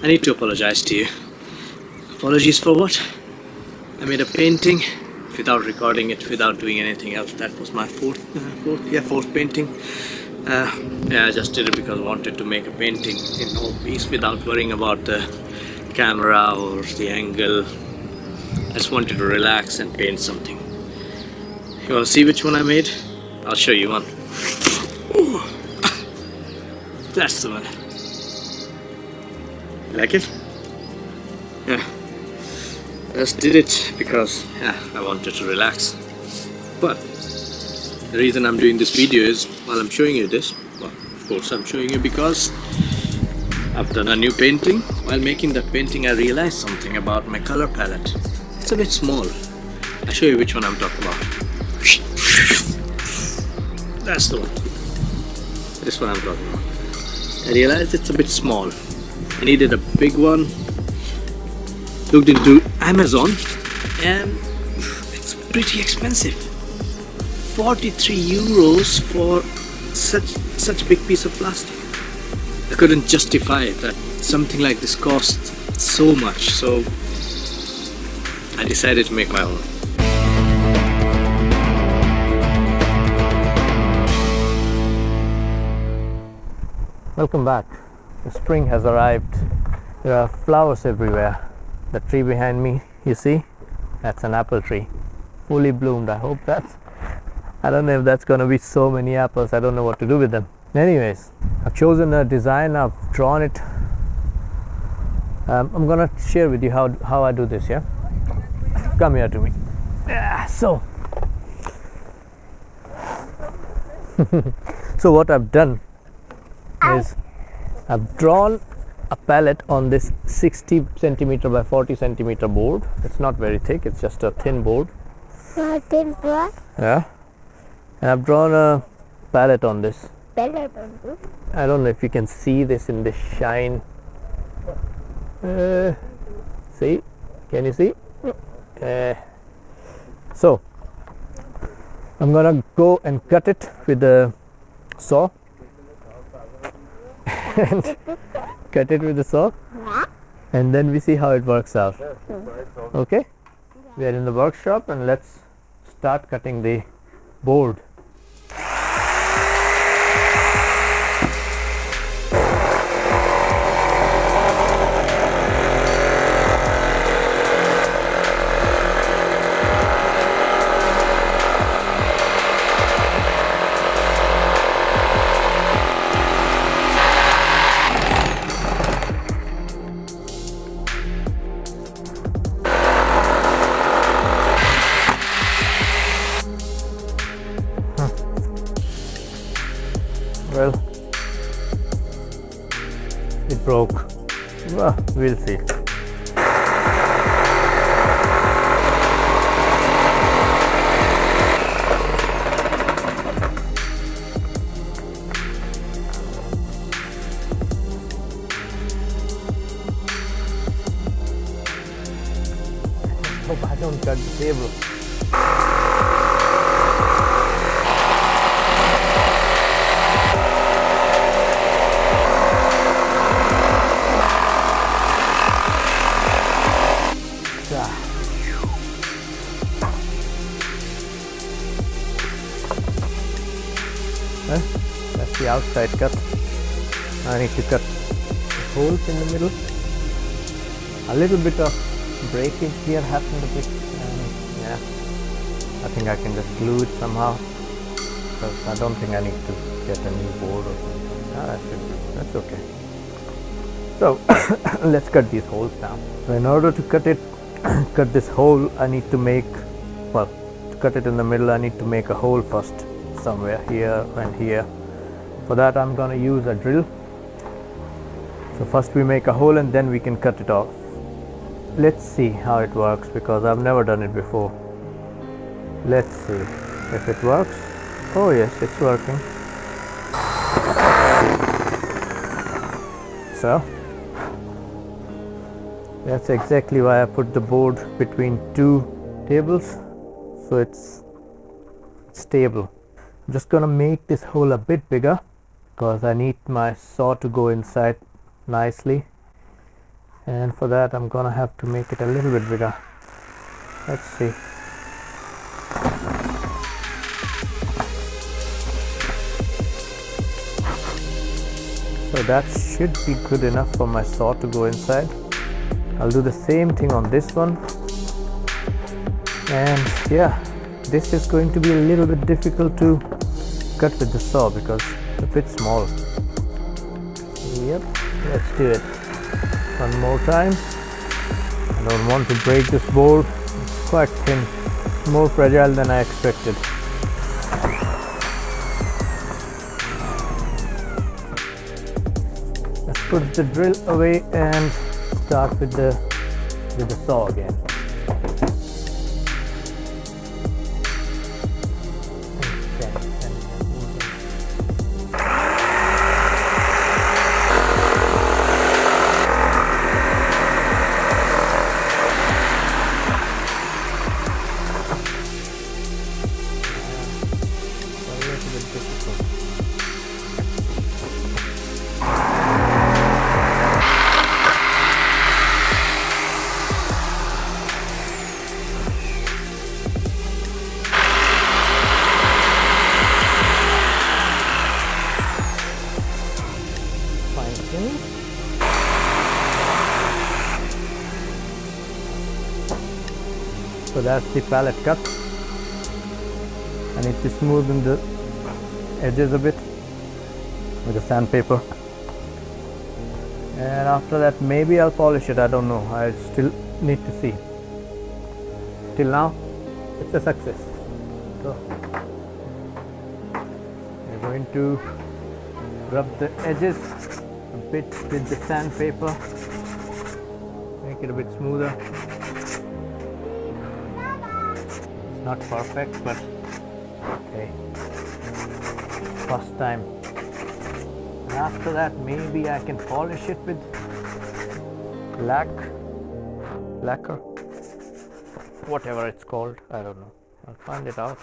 I need to apologize to you. Apologies for what? I made a painting without recording it, without doing anything else. That was my fourth painting. Yeah, I just did it because I wanted to make a painting in all peace without worrying about the camera or the angle. I just wanted to relax and paint something. You want to see which one I made? I'll show you one. Ooh, that's the one. You like it? Yeah. I just did it because I wanted to relax. But the reason I'm doing this video is, while I'm showing you this, well, of course I'm showing you because I've done a new painting. While making that painting, I realized something about my color palette. It's a bit small. I'll show you which one I'm talking about. That's the one. This one I'm talking about. I realized it's a bit small. I needed a big one. Looked into Amazon and it's pretty expensive. 43 euros for such a big piece of plastic. I couldn't justify that something like this costs so much, so I decided to make my own. Welcome back. The spring has arrived. There are flowers everywhere. The tree behind me, you see, that's an apple tree, fully bloomed. I hope I don't know if that's going to be so many apples. I don't know what to do with them. Anyways, I've chosen a design, I've drawn it. I'm going to share with you how I do this, yeah? Come here to me. So what I've done is I've drawn a palette on this 60 centimeter by 40 centimeter board. It's not very thick, it's just a thin board. Thin board? Yeah. And I've drawn a palette on this. Palette on this? I don't know if you can see this in the shine. See? Can you see? So I'm gonna go and cut it with a saw. And cut it with the saw, and then we see how it works out. Okay, we are in the workshop and let's start cutting the board. Well, it broke. Well, we'll see. Hope I don't cut the table. That's the outside cut. I need to cut holes in the middle. A little bit of breakage here happened a bit. Yeah, I think I can just glue it somehow, because I don't think I need to get a new board or something. That's okay. So let's cut these holes down. So in order to cut this hole, I need to make, well, to cut it in the middle, I need to make a hole first, somewhere here and here. For that I'm going to use a drill. So first we make a hole and then we can cut it off. Let's see how it works, because I've never done it before. Let's see if it works. Oh yes, it's working. So that's exactly why I put the board between two tables, so it's stable. I'm just gonna make this hole a bit bigger because I need my saw to go inside nicely. and for that I'm gonna have to make it a little bit bigger. Let's see. So that should be good enough for my saw to go inside. I'll do the same thing on this one. And yeah, this is going to be a little bit difficult to cut with the saw because it's a bit small. Yep, let's do it one more time. I don't want to break this board. It's quite thin, more fragile than I expected. Let's put the drill away and start with the saw again. So that's the pallet cut. I need to smoothen the edges a bit with the sandpaper, and after that maybe I'll polish it. I don't know, I still need to see. Till now it's a success. So we're going to rub the edges a bit with the sandpaper, make it a bit smoother. It's not perfect, but okay, first time. And after that maybe I can polish it with lacquer, whatever it's called, I don't know, I'll find it out.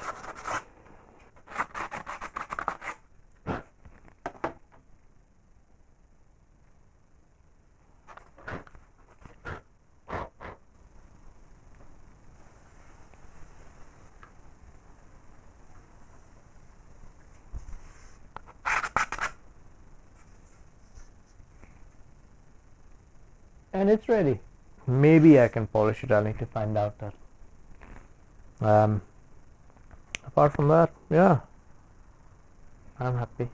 And it's ready. Maybe I can polish it. I'll need to find out that. Apart from that, yeah, I'm happy.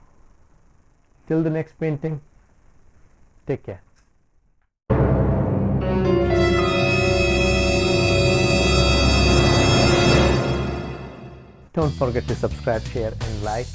Till the next painting, take care. Don't forget to subscribe, share and like.